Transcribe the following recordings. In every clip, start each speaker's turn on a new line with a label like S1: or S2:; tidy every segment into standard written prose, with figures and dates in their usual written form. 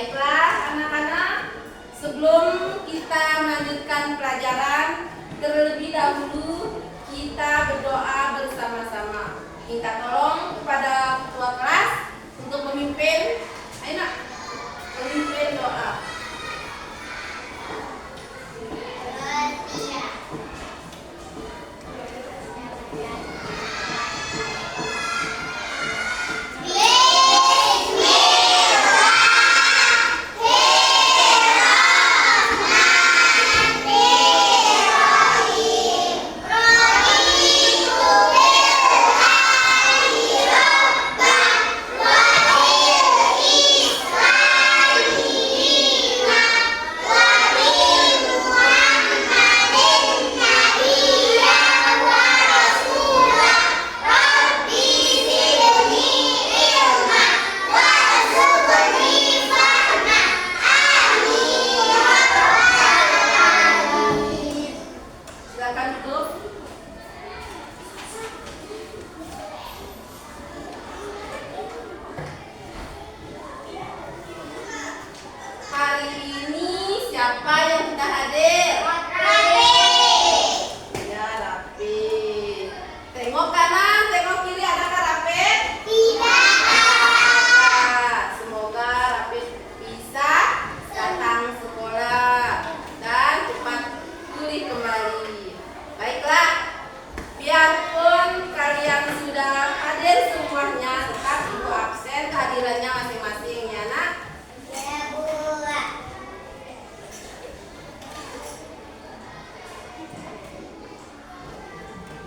S1: Baiklah anak-anak, sebelum kita melanjutkan pelajaran, terlebih dahulu kita berdoa bersama-sama. Minta tolong kepada ketua kelas untuk memimpin. Ayo nak, memimpin doa.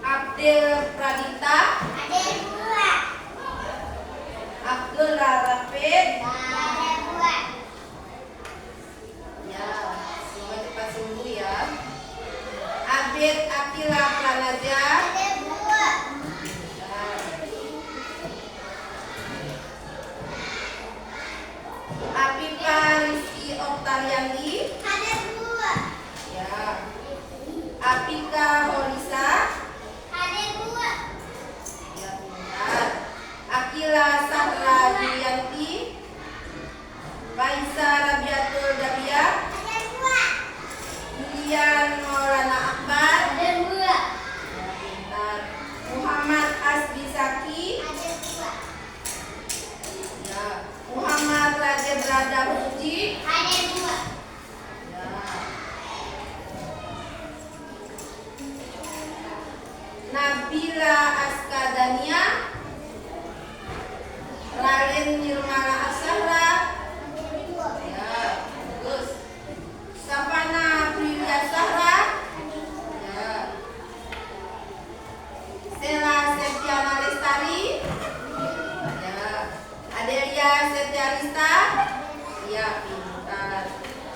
S1: Abdel Pradita,
S2: Ada 2.
S1: Abdul Rafid,
S2: Ada 2.
S1: ya, semoga cepat sembuh ya. Abid Akila Pranaja,
S2: Ada 2.
S1: ya. Afifa Rizky Oktariandi,
S2: Ada 2.
S1: ya. Apika Holisa,
S2: Ada 2.
S1: ya pintar. Akila Sahra Julianti, Faisa Rabiatul Dabia,
S2: Ada 2.
S1: Julian Maulana Akbar,
S2: Ada 2.
S1: ya pintar. Muhammad Asbi Saki,
S2: Ada 2.
S1: ya. Muhammad Raja Brada Puji,
S2: Ada 2.
S1: ya. Nabila Askadania, Ralin Nirmala Asahra,
S2: Ada 2.
S1: ya, bagus. Savana Priya Sahra, ya. Sela Septiana Lestari, ya. Adelia Setiarista, ya pintar.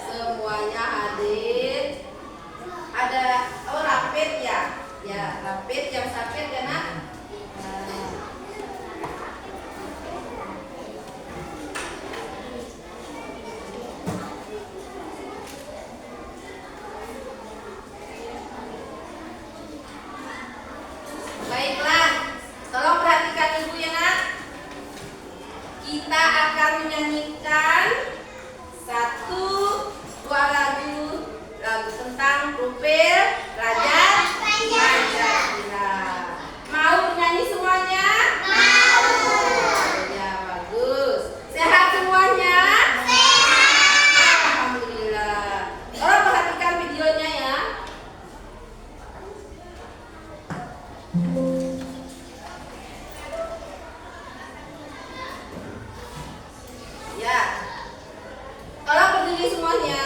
S1: Semuanya hadir. Ada Rapid ya, ya Rapid yang sakit ya nak. Nah. Baiklah, tolong perhatikan ibu ya nak. Kita akan menyanyikan 1-2 lagu tentang profil Raja Pancasila. Mau menyanyi semuanya?
S2: Mau.
S1: Ya bagus. Sehat semuanya?
S2: Sehat.
S1: Alhamdulillah. Tolong perhatikan videonya ya. Ya. Tolong berdiri semuanya.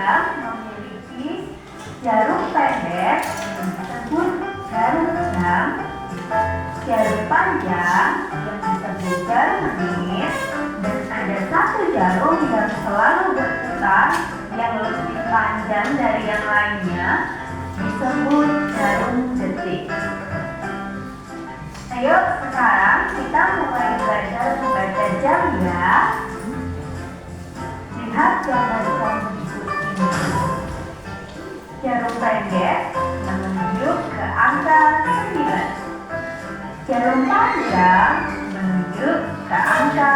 S3: yang memiliki jarum pendek disebut jarum jam, jarum panjang yang disebut jarum menit, dan ada satu jarum yang selalu berputar yang lebih panjang dari yang lainnya disebut jarum detik. Ayo sekarang kita mulai belajar membaca jam ya. Lihat gambar jam berikut ini. Jarum pendek menunjuk ke angka 9. Jarum panjang menunjuk ke angka.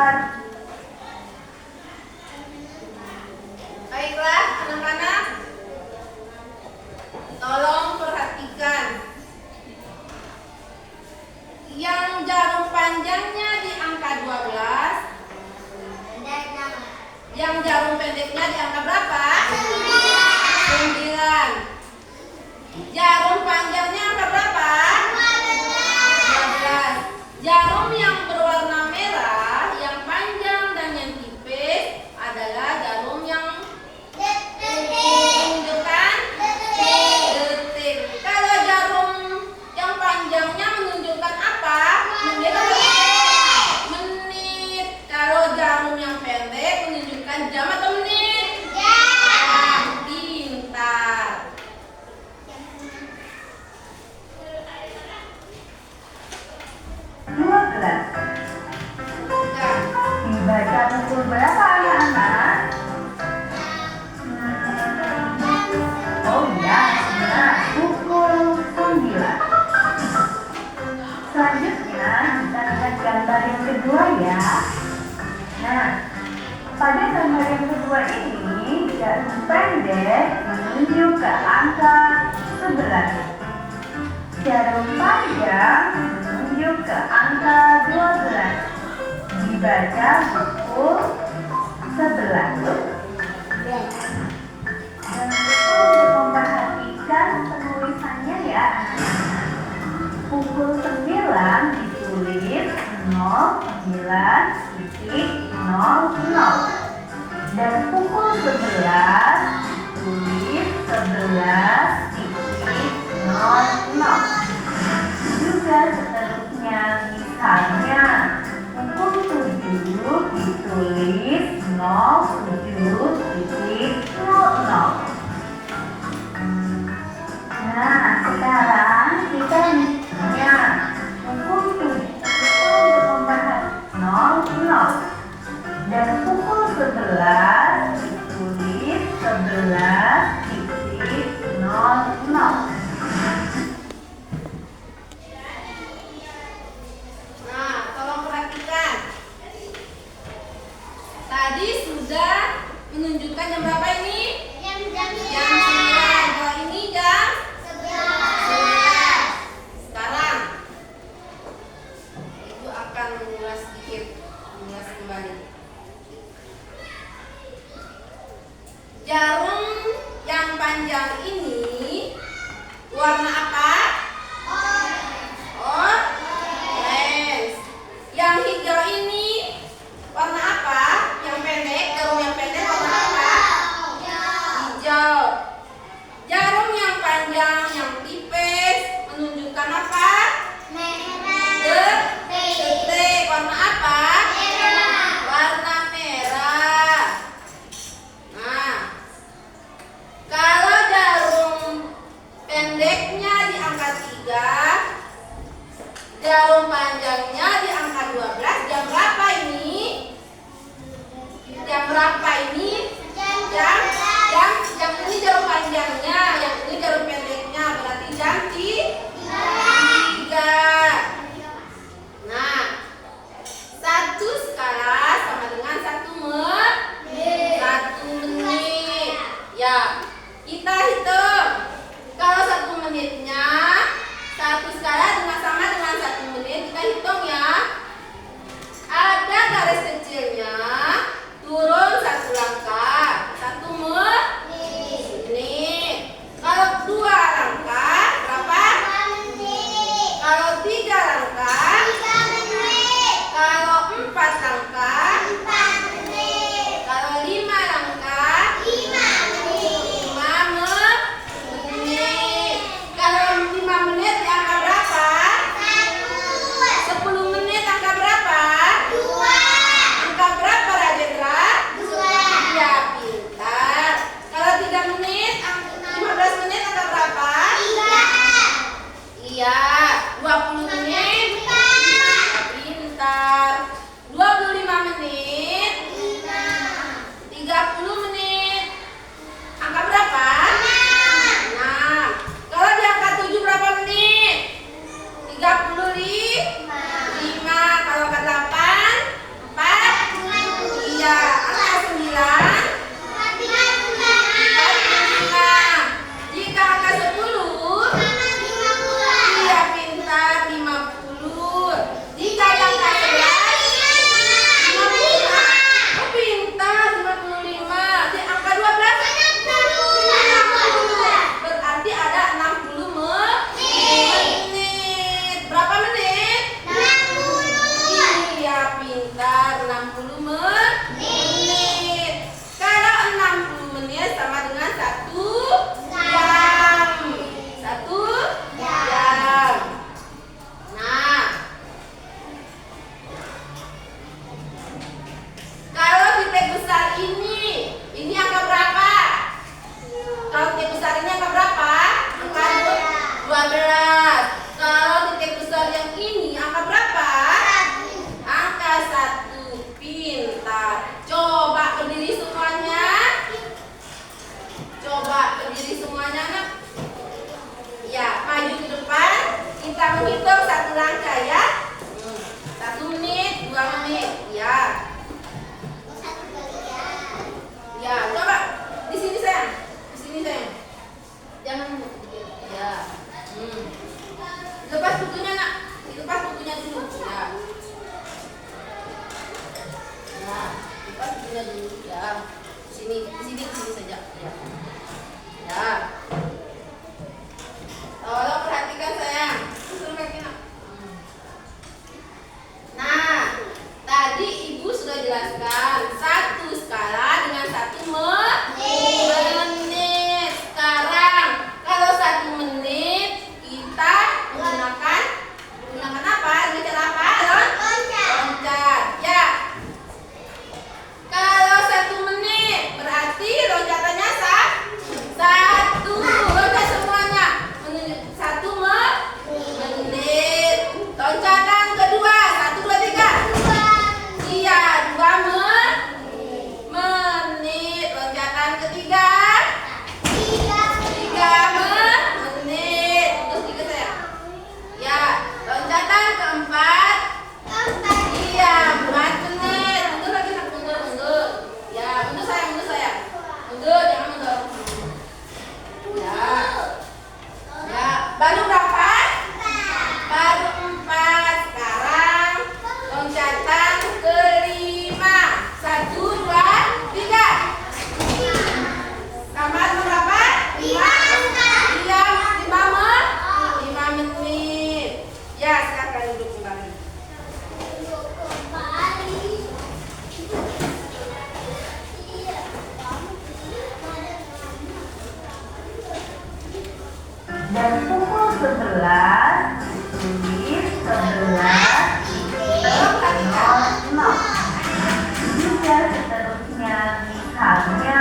S1: Baiklah, anak-anak. Tolong perhatikan. Yang jarum panjangnya di angka 12, yang jarum pendeknya di angka berapa? 9. Jarum panjangnya angka berapa? 12. Jarum yang berwarna merah, yang panjang dan yang tipis adalah jarum yang menunjukkan detik. Kalau jarum yang panjangnya menunjukkan apa? Menit atau menit. Kalau jarum yang pendek menunjukkan jam atau menit? Jam. Pintar.
S3: Dibaca pukul berapa anak-anak? Oh iya, benar, pukul 9. Selanjutnya kita lihat gambar yang kedua ya. Nah, pada gambar yang kedua ini jarum pendek menunjuk ke angka 11. Jarum panjang menunjuk ke angka 12. Dibaca pukul 11. Jangan lupa untuk memperhatikan penulisannya ya anak-anak. Pukul 9 ditulis 09.00 dan pukul 11 ditulis 11.00. Juga seterusnya, misalnya pukul 7 ditulis 07.00. Nah, sekarang kita misalnya pukul 00 dan pukul 11 ditulis 11.00.
S1: Nah, tolong perhatikan. Tadi sudah menunjukkan jam berapa ini? Jam 9. Kalau ini jam 11. Sekarang Ibu akan mengulas sedikit, mengulas kembali. Jarum yang panjang ini warna apa? Orange. Yang hijau ini warna apa? Yang pendek, jarum yang pendek warna apa? Hijau. Jarum yang panjang, yang tipis menunjukkan apa? Detik. Warna apa? Warna merah. Nah, kalau jarum pendeknya di angka 3, jarum panjangnya di angka 12, jam berapa ini? Jam berapa ini? Jam ini jarum panjangnya, yang ini jarum pendeknya, berarti jam 3. Nah, 1 skala sama dengan 1 menit. Ya, kita hitung. Kalau 1 menitnya 1 skala sama dengan 1 menit, kita hitung ya. Ada garis kecilnya, turun 1 langkah, 1 menit. Kalau 2 langkah, berapa? Kalau 3 langkah, kalau 4 langkah, kalau 5 langkah, Ya. Tolong perhatikan sayang. Nah, tadi ibu sudah jelaskan satu skala dengan satu menit. Sekarang kalau 1 menit kita menggunakan apa? Dengan cara apa? Loncat. Ya. Kalau 1 menit berarti loncatannya satu. Loncat semuanya. Menunjuk 1 menit. Loncatan kedua 1, 2, 3. Iya, 2 menit. Loncatan ketiga 3 menit. Terus juga saya. Ya, loncatan keempat. Iya, 4 menit. Mundur lagi, mundur. Ya, mundur saya. Mundur, jangan mundur. Ya. Ya, baru berapa? Baru 4. Sekarang loncatan kelima. 1, 2, 3. Kamar berapa? 5 menit. Ya, silakan duduk kembali.
S3: Dan pukul 11 ditulis 11.00. Juga seterusnya, misalnya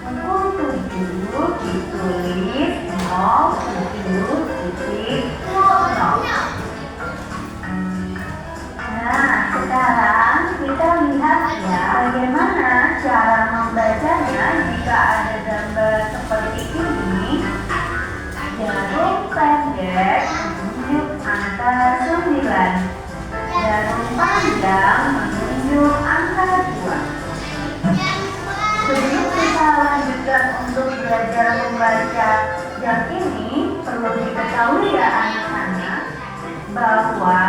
S3: pukul 7 ditulis 07.00. Nah, sekarang kita lihat ya bagaimana cara membacanya jika ada gambar seperti ini. Jarum pendek menunjuk angka 9. Jarum panjang menunjuk angka 2. Sebelum kita lanjutkan untuk belajar membaca jam ini, perlu diketahui ya anak-anak bahwa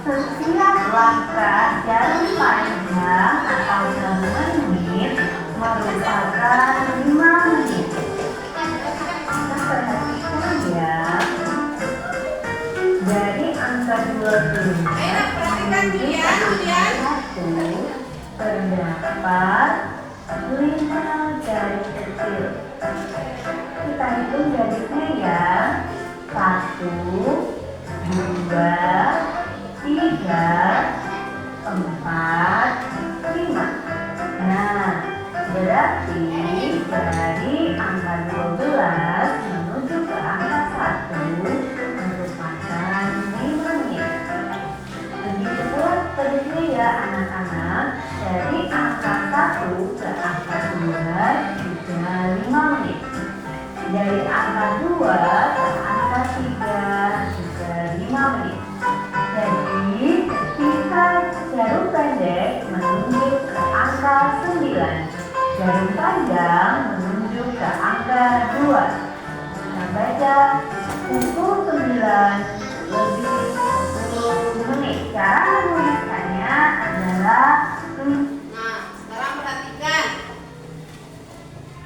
S3: setiap langkah jarum panjang atau jarum menit merupakan 5 menit. Perhatikan ya, dari angka 20
S1: Perhatikan Julian.
S3: terdapat 5 garis kecil. Kita hitung garisnya ya. 1, 2, 3, 4, 5. Nah, berarti dari angka 12 menuju ke angka 1 merupakan 5 menit. Begitu pula seterusnya ya anak-anak, dari angka 1 ke angka 2 juga 5 menit. Dari angka 2 ke angka 3 juga 5 menit. Jadi ketika jarum pendek menunjuk ke angka 9, jarum panjang menunjuk ke angka 2. Kita baca pukul 9 lebih 10 menit. Cara menuliskannya adalah
S1: Nah, sekarang perhatikan.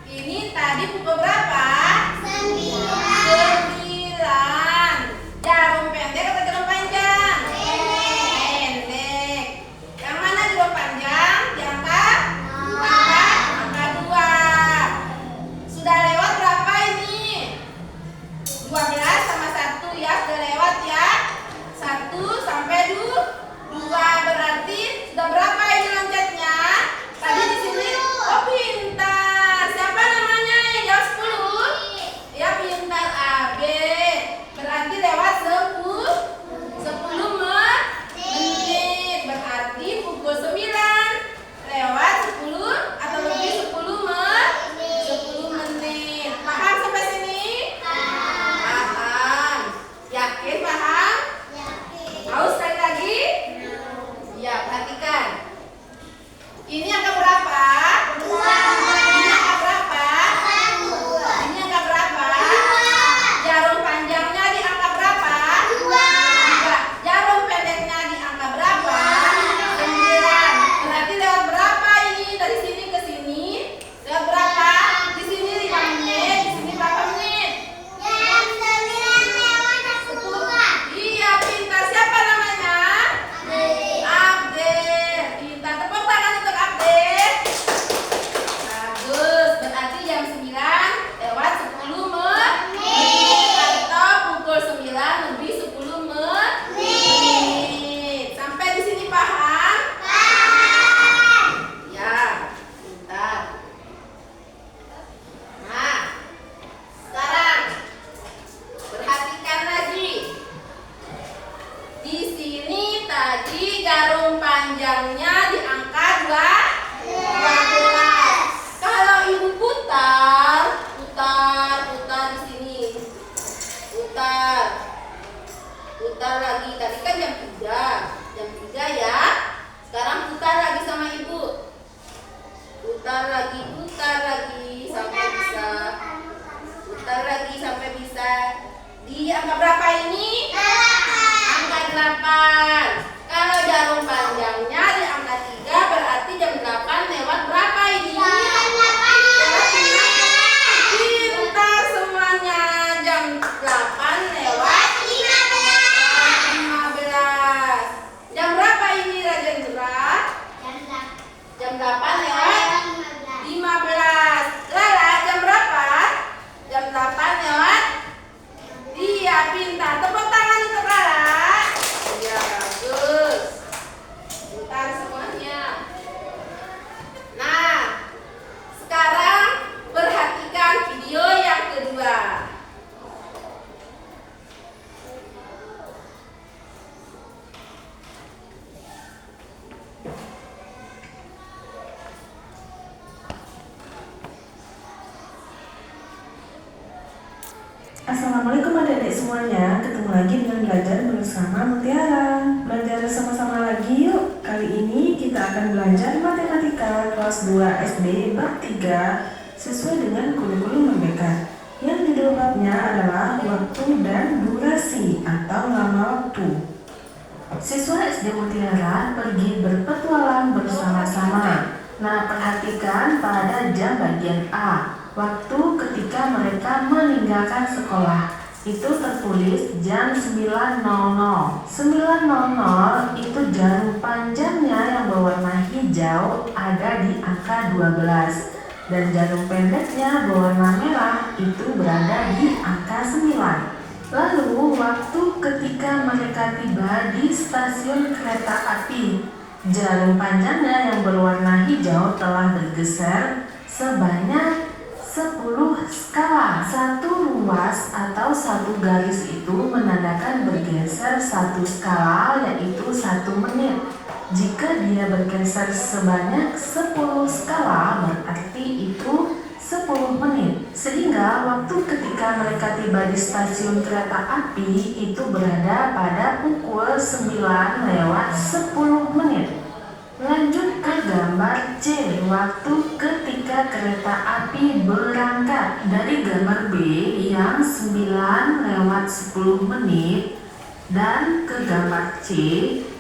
S1: Ini tadi pukul berapa? 9. Jarum pendek atau jarum panjang? Pendek. Yang mana jarum panjang? Angka 2. Sudah lewat berapa ini? 12 sama 1 ya, sudah lewat ya. 1 sampai 2 berarti sudah berapa ini loncatnya? Tadi di sini. Oh, pintar. Siapa namanya yang jawab 10?
S4: Assalamualaikum adik-adik semuanya, ketemu lagi dengan belajar bersama Mutiara. Belajar sama-sama lagi yuk. Kali ini kita akan belajar matematika kelas 2 SD bab 3 sesuai dengan kurikulum Merdeka. Yang judul babnya adalah waktu dan durasi atau lama waktu. Siswa SD Mutiara pergi berpetualang bersama-sama. Nah, perhatikan pada jam bagian A. Waktu ketika mereka meninggalkan sekolah itu tertulis jam 9.00. 9.00 itu jarum panjangnya yang berwarna hijau ada di angka 12 dan jarum pendeknya berwarna merah itu berada di angka 9. Lalu waktu ketika mereka tiba di stasiun kereta api, jarum panjangnya yang berwarna hijau telah bergeser sebanyak 10 skala. Satu ruas atau satu garis itu menandakan bergeser satu skala, yaitu 1 menit. Jika dia bergeser sebanyak 10 skala, berarti itu 10 menit. Sehingga waktu ketika mereka tiba di stasiun kereta api itu berada pada pukul 9:10 menit. Lanjut ke gambar C, waktu ketika kereta api berangkat. Dari gambar B yang 9:10 menit dan ke gambar C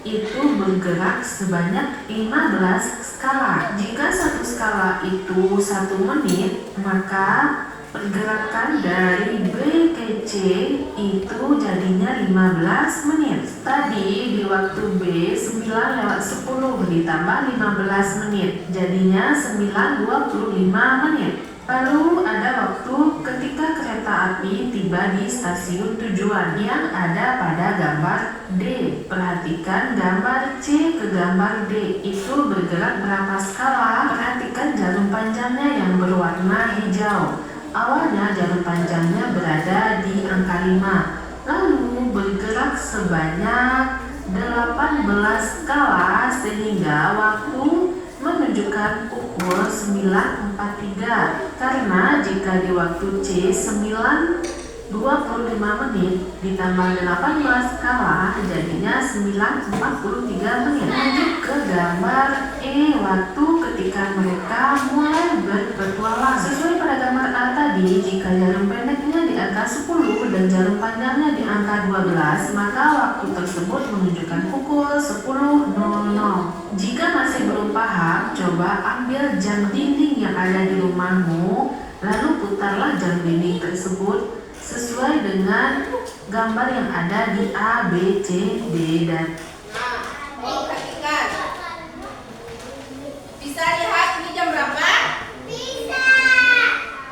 S4: itu bergerak sebanyak 15 skala. Jika satu skala itu 1 menit, maka pergerakan dari B ke C itu jadinya 15 menit. Tadi di waktu B 9:10 ditambah 15 menit, jadinya 9:25 menit. Lalu ada waktu ketika kereta api tiba di stasiun tujuan yang ada pada gambar D. Perhatikan gambar C ke gambar D itu bergerak berapa skala? Perhatikan jarum panjangnya yang berwarna hijau. Awalnya jarum panjangnya berada di angka 5, lalu bergerak sebanyak 18 skala sehingga waktu menunjukkan pukul 9.43. Karena jika di waktu C 9:25 menit ditambah 18 skala jadinya 9:43 menit. Lanjut ke gambar E, waktu ketika mereka mulai berpetualang. Sesuai pada gambar A tadi, jika jarum pendeknya di angka 10 dan jarum panjangnya di angka 12, maka waktu tersebut menunjukkan pukul 10.00. Jika masih belum paham, coba ambil jam dinding yang ada di rumahmu, lalu putarlah jam dinding tersebut sesuai dengan gambar yang ada di A, B, C, D, dan
S1: Nah, perhatikan. Bisa lihat ini jam berapa?
S2: Bisa.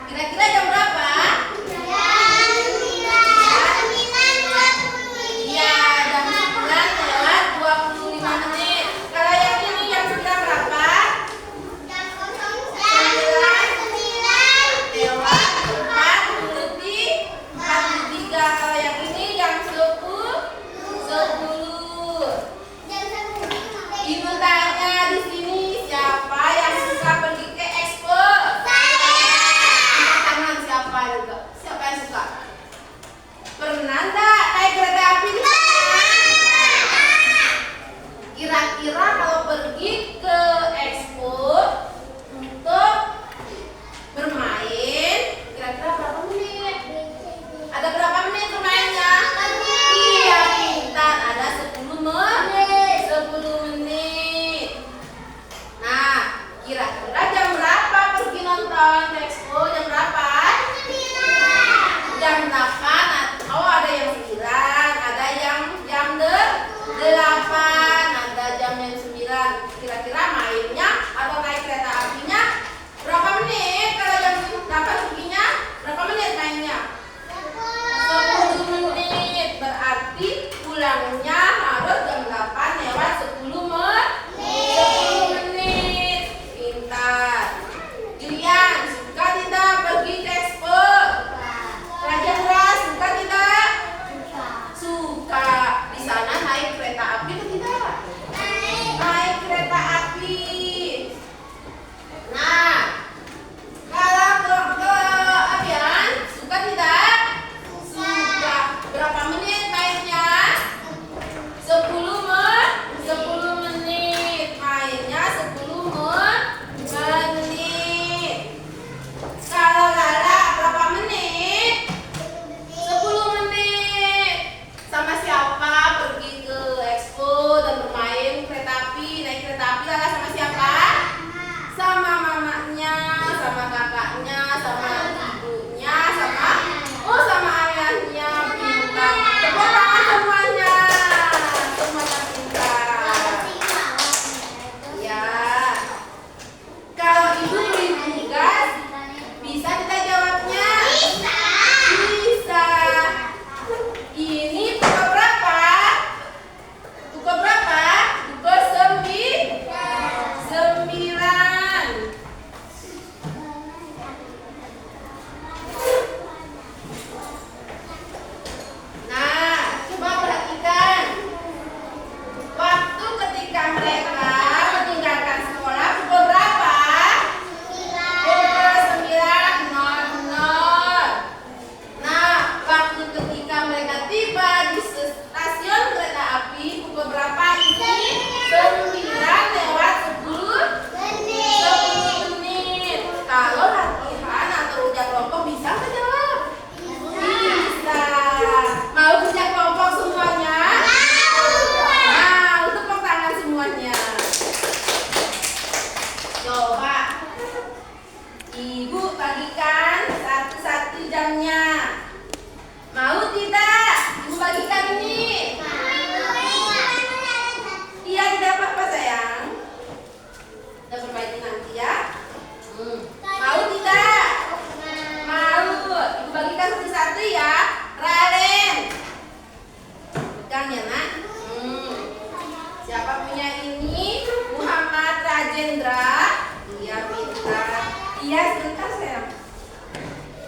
S1: Kira-kira jam berapa?
S2: Jam 9:25.
S1: Iya, jam 9:25 menit. Kalau yang ini jam sudah berapa?
S2: Jam 09:09.
S1: Lewat 43. Kalau yang ini jam 10.
S2: Jam 10.
S1: Ibu tanya di sini siapa yang suka pergi ke expo? Angkat tangan siapa juga? Siapa yang suka? Pernah enggak naik kereta api di sana? Kira-kira kalau pergi ke expo untuk bermain, kira-kira berapa menit? Ada berapa menit bermainnya? Iya, pintar. Ada 10 menit. 10 menit. Nah, kira-kira jam berapa pergi nonton ke expo? Jam berapa?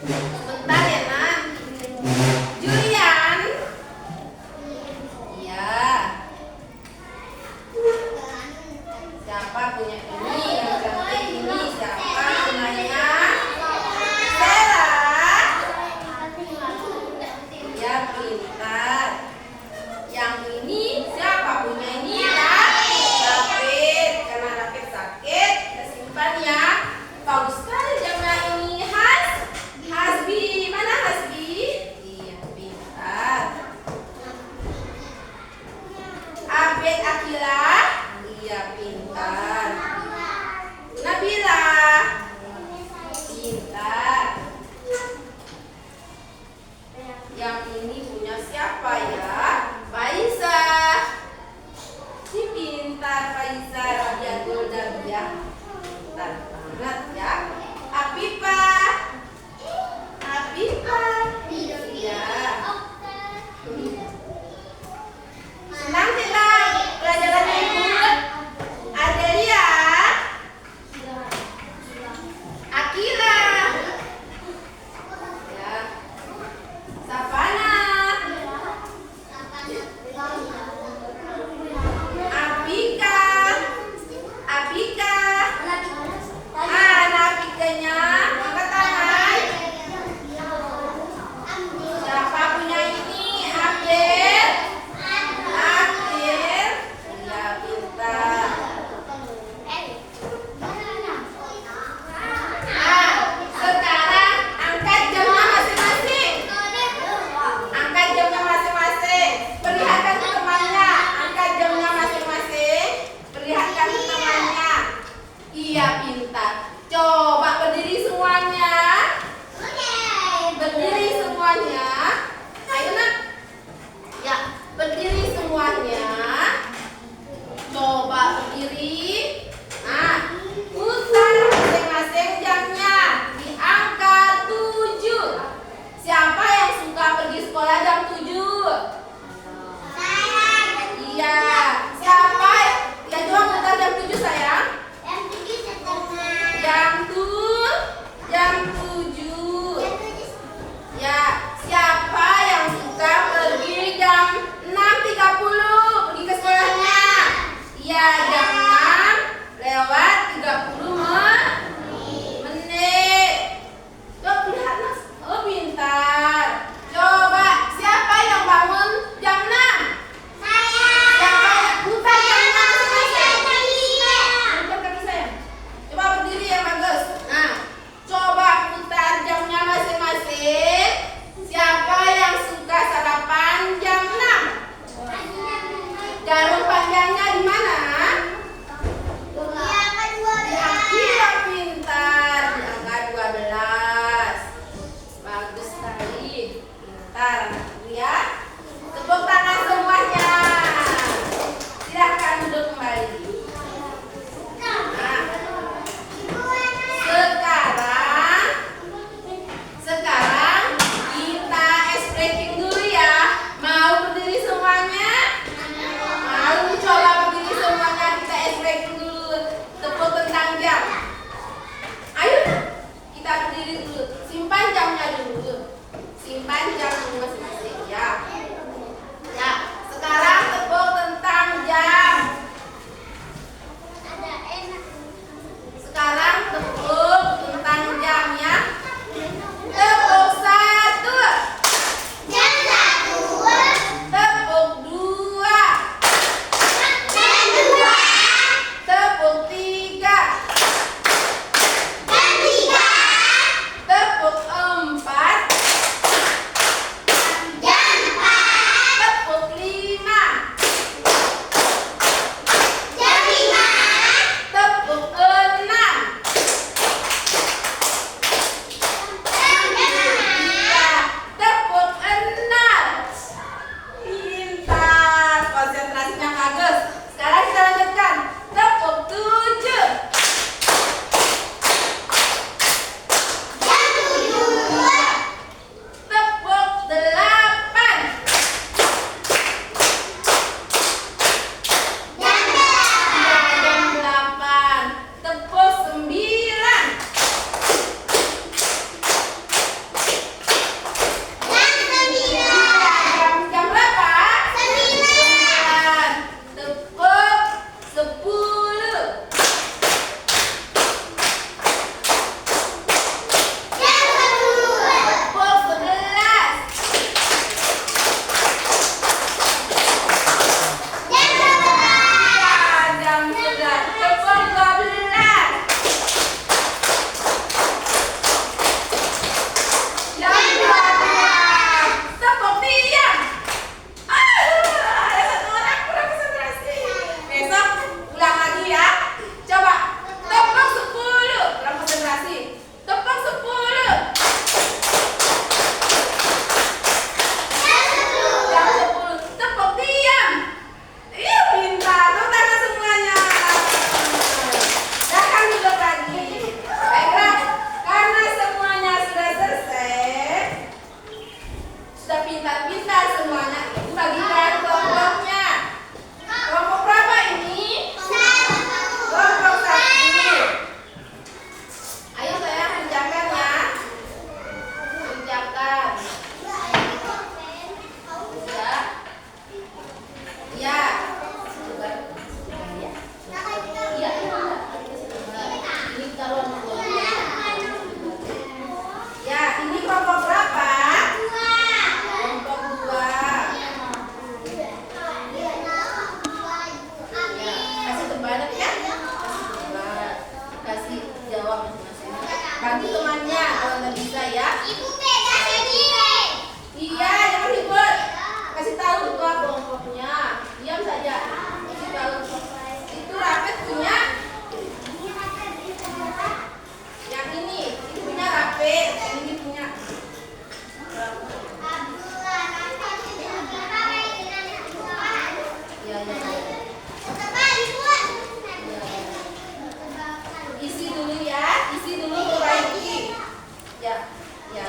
S1: Sebentar ya, Nan. Julian. Iya. Siapa punya ini? Yang cantik ini siapa namanya? Stella. Ya, pintar. Yang ini siapa punya ini ya? David. Karena David sakit, kita simpan ya. Bagus sekali jamnya ini. Hasbi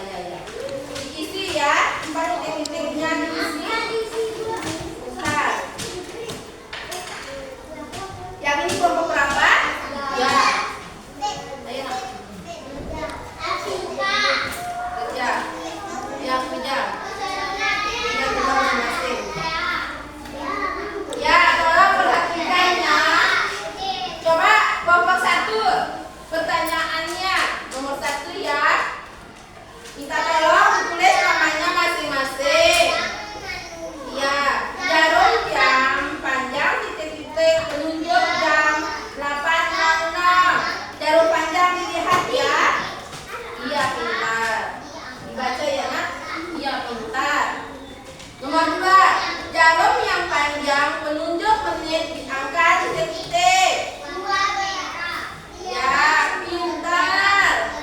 S1: ya. Diisi ya, 4 titik-titiknya diisi. Bentar. Yang ini kelompok berapa? Ya. Ayo nak. Kerja. Yang kerja. Yang kerja masing-masing. Ya, tolong perhatikan ya. Coba kelompok 1. Pertanyaannya nomor 1 ya. Minta tolong tulis namanya masing-masing. Ya, jarum jam panjang titik-titik penunjuk jam 8.00. Jarum panjang dilihat ya. Iya, pintar. Dibaca ya nak. Iya, pintar. Nomor 2, jarum yang panjang penunjuk menit diangkat titik-titik. Ya, pintar.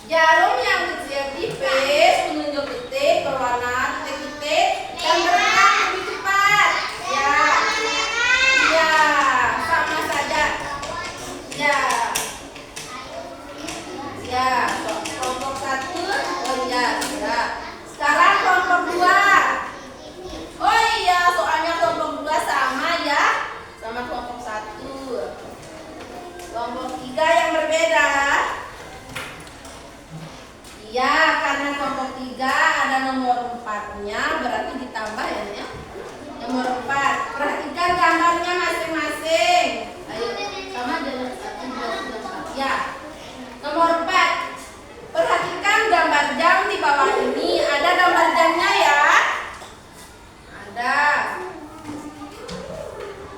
S1: Jarum yang kecil tipis penunjuk titik berwarna titik-titik dan bergerak lebih cepat. Ya, ya, sama saja. Ya, ya. Kelompok 1, oh ya, sudah. Sekarang kelompok 2. Oh iya, soalnya kelompok 2 sama ya, sama kelompok 1. Kelompok 3 yang berbeda. Iya, karena kelompok 3 ada nomor 4-nya, berarti ditambah ya. Nomor 4. Perhatikan gambarnya masing-masing. Ayo, sama dengan 1, 2, 3, 4. Ya. Nomor 4. Perhatikan gambar jam di bawah ini. Ada gambar jamnya ya? Ada.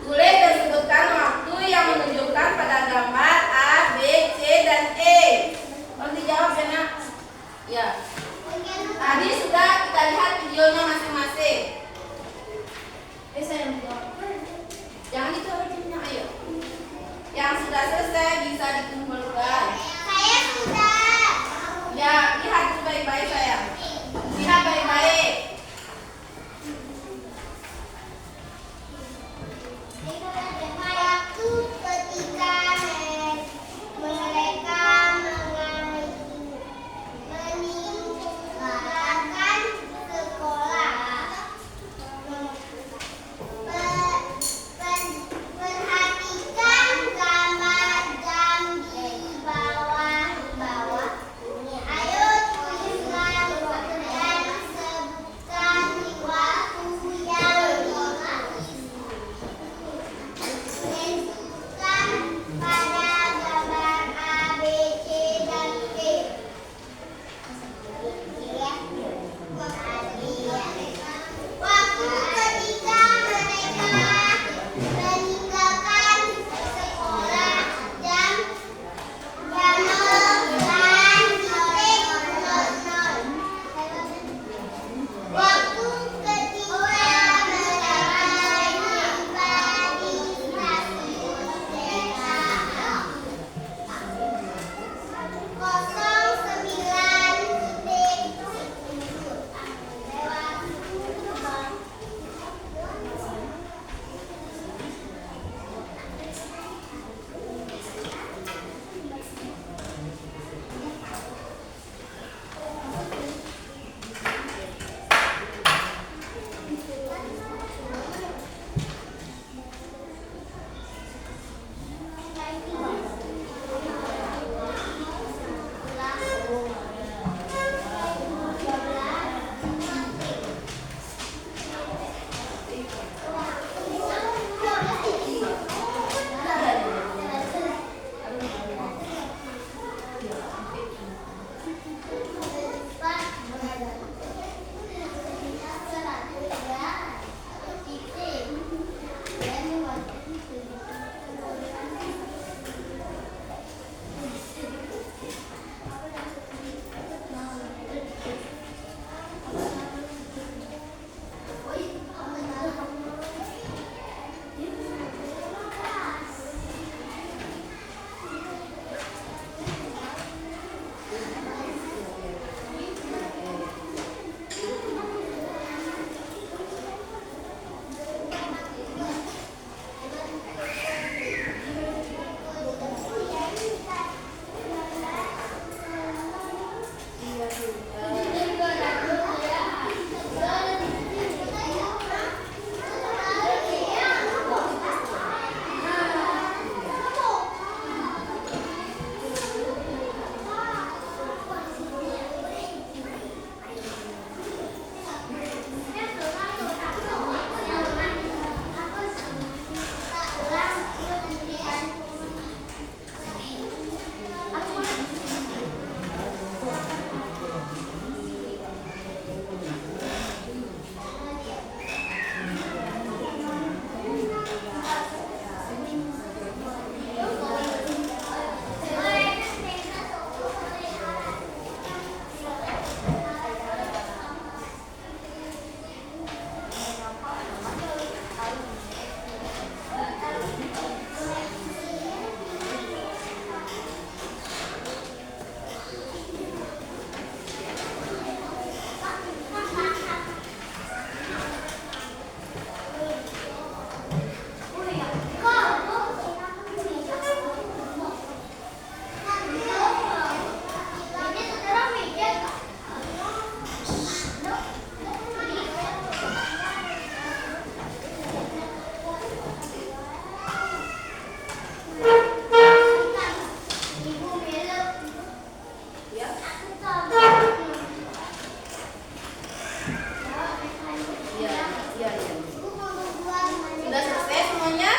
S1: Tulis dan sebutkan waktu yang menunjukkan pada gambar A, B, C, dan E. Tolong dijawab ya nak. Ya. Tadi sudah kita lihat videonya masing-masing. Saya yang menjawab. Jangan dicoret jamnya, ayo. Yang sudah selesai bisa dikumpulkan.
S2: Saya sudah.
S1: Ya, lihat itu baik-baik sayang. Lihat baik-baik.
S2: Waktu ketika mereka meninggalkan sekolah. Perhatikan gambar jam di bawah.
S1: Sudah selesai semuanya?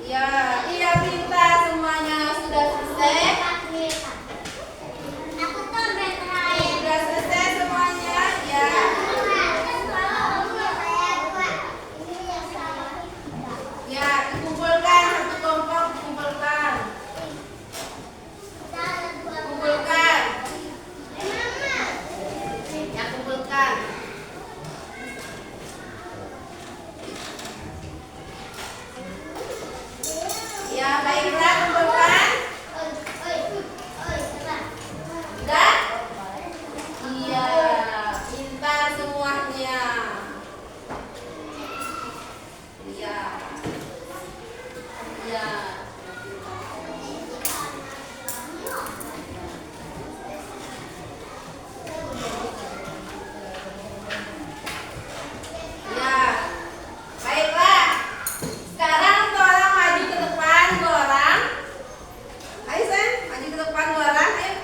S1: Ya, iya pintar semuanya sudah selesai. Sudah selesai semuanya, ya. Ya, dikumpulkan satu kelompok, dikumpulkan. Kumpulkan. Ya, kumpulkan. Ya, baiklah, kumpulkan. Sudah? Iya, pintar semuanya. Iya. Iya. Ya, baiklah. Sekarang dua orang maju ke depan, dua orang. Ayo Sen, maju ke depan dua orang, ayo.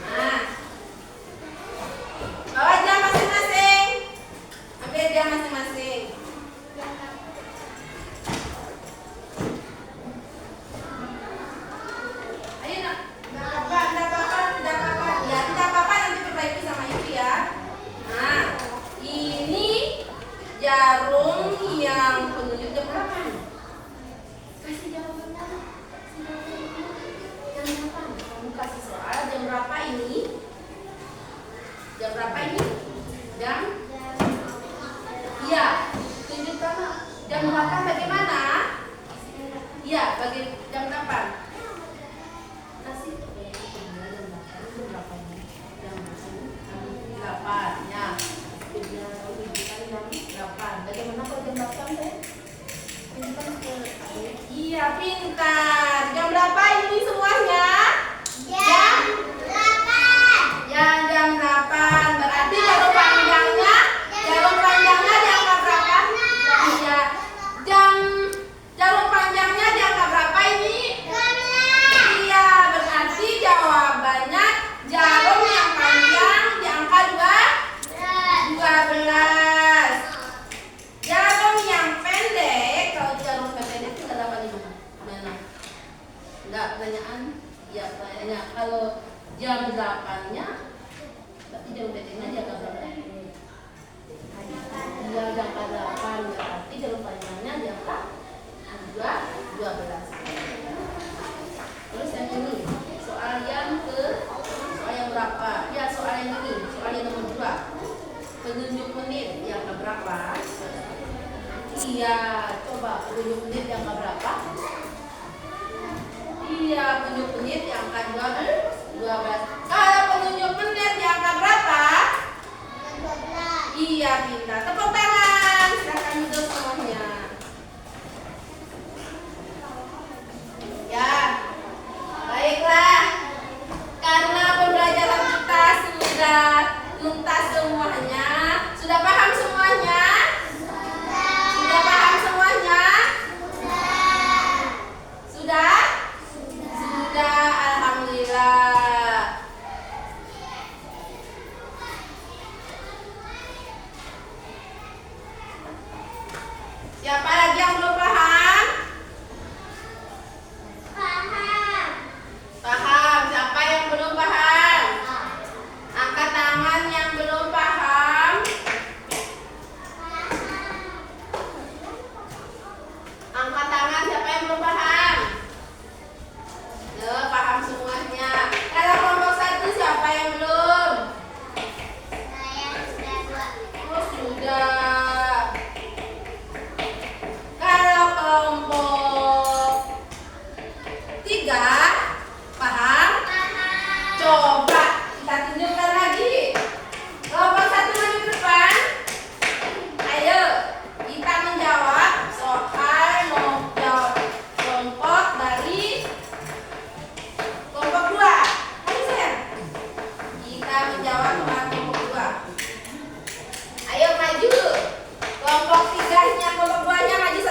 S1: Nah, bawa jam masing-masing. Ambil jam masing-masing. Ayo nak, tidak apa-apa. Ya, tidak apa-apa nanti perbaiki sama ibu ya. Nah, ini jarum yang penunjuk jam berapa? Kasih jawabannya. Jam berapa? Kamu kasih soal jam berapa ini? Jam berapa ini? Jam? Iya. Tunjukkan jam berapa bagaimana? Iya, bagi jam berapa? Kasih. Jam berapa ini? Jam 8. Ya. Jam 8. Bagaimana kalau jam 8 deh? Iya, pintar. Jam berapa ini semuanya? Ya, jam 8. Berarti jarum panjangnya diangka berapa? Iya. Jarum panjangnya diangka berapa ini? Iya, berarti jawabannya jarum yang panjang diangka 12. Jarum yang pendek, kalau jarum pendek kita dapat di mana? Enggak, pertanyaan. Ya, pertanyaan. Kalau jam 8-nya berarti jam pendeknya diangka berapa? Iya, diangka 8. Berarti jarum panjangnya diangka 12. Terus yang ini, soal yang berapa? Ya, soal yang ini, soal yang nomor 2. Penunjuk menit yang berapa? Iya, coba penunjuk menit yang berapa? Iya, penunjuk menit yang angka 12. Kalau penunjuk menit yang angka berapa? Iya, pintar. Tepuk tangan.